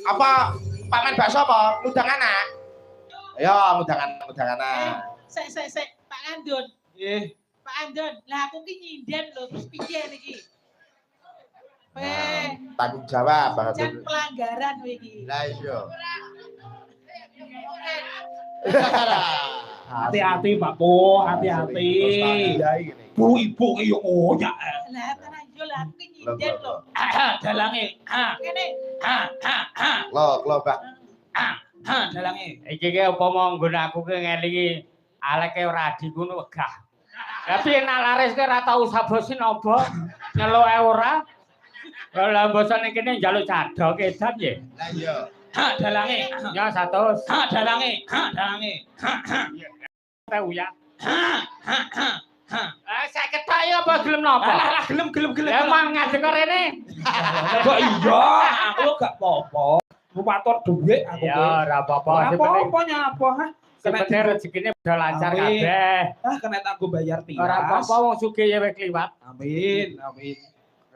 Apa paman bakso apa? Ngundang anak? Ayo ngundang anak. Sek Pak Andon. Nggih. Pak Andon, lah aku ki nyinden lho terus piye niki? Tanggung jawab banget. Jan pelanggaran kowe iki. Lah iya. Hati-hati Pak Po, hati-hati. Bu ibu ki yo ngoyak. Lah tenan yo lah aku ki nyinden lho. Dalange. Kene. Lo, Pak. Dalange. Iki ki upama nggon aku ki ngelingi aleke ora adi ngono wegah. Tapi nek laris ki ora tau sabosi napa nyeluke ora. Lah bosone kene njaluk cadok edan ya. Lah iya. Dalange. Ya 100. Dalange. Tahu ya. Saya ketok ya apa gelem napa? Lah gelem. Emang ngadeg rene. Kok iya, aku gak apa-apa. Rupator dhuwit aku. Ya ora apa-apa. Apa nyapa ha? Kena rezekine udah lancar kabeh. Kena tak go bayar tias. Ora apa-apa wong sugih ya wis kliwat. Amin.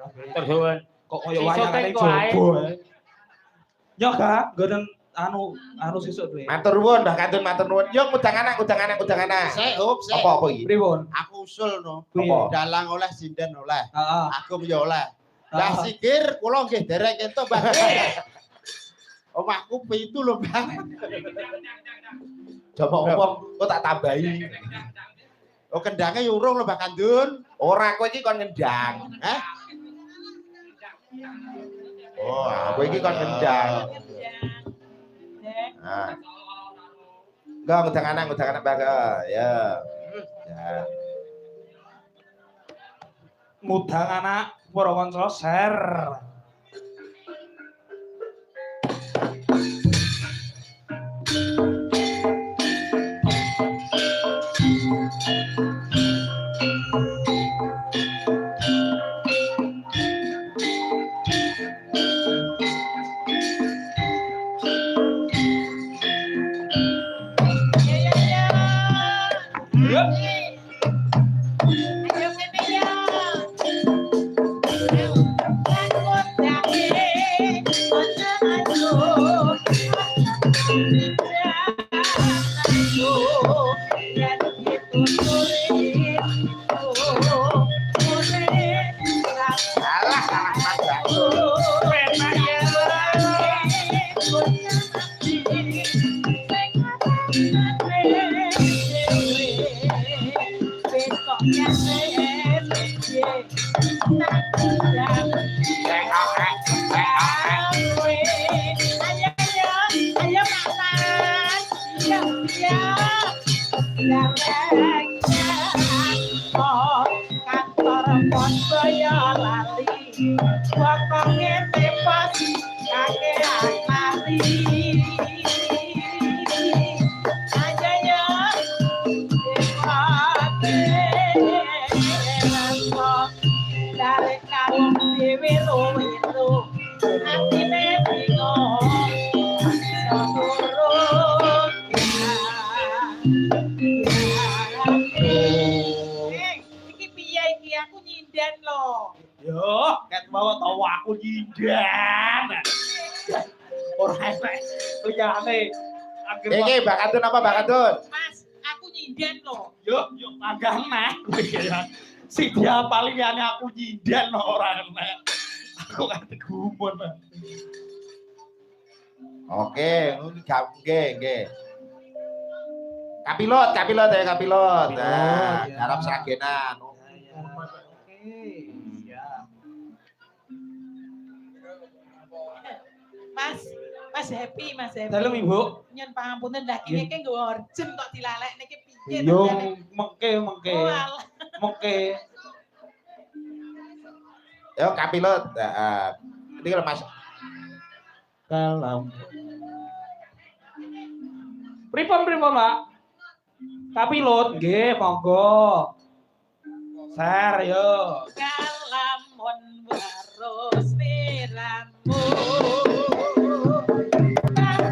Terus kok koyo wayangane jobo. Ya Kak, nggon anu sesuk duwe. Matur nuwun Mbah Kantun, matur nuwun. Yo ngundang anak. Sik. Apa iki? Pripun? Aku usul no. Apa? Dalang oleh sinden oleh. Heeh. Aku yo oleh. Lah sikir kula nggih derek ento Mbah. Omahku pitu lho, Mbah. Coba kok tak tambahi. Oh kendange yo urung lho Mbah Kandun. Ora kowe iki kon ngendang. Oh, kowe iki kon ngendang. Nah. Enggak ngundang anak Mbah. Ya. Ya. Ngundang anak para kanca share. Iki Mbak Kantun apa Mbak Kantun? Mas, aku nyinden loh. Yuk panggang meh. Si dia paling aku nyinden ora enak. Aku ngerti gumun. Oke, nggih. Kapilot ya kapilot. Nah, harap seragenan. Mas Happy. Dalem Ibu. Nyun pangapunten lah kene iki nggo urgent kok dilalek niki piye Yo mengke. Mengke. Yo kapilot. Heeh. Ini kalau Mas Kalam. Pripun Pak? Kapilot nggih monggo. Share yo. Kalamun waros niramu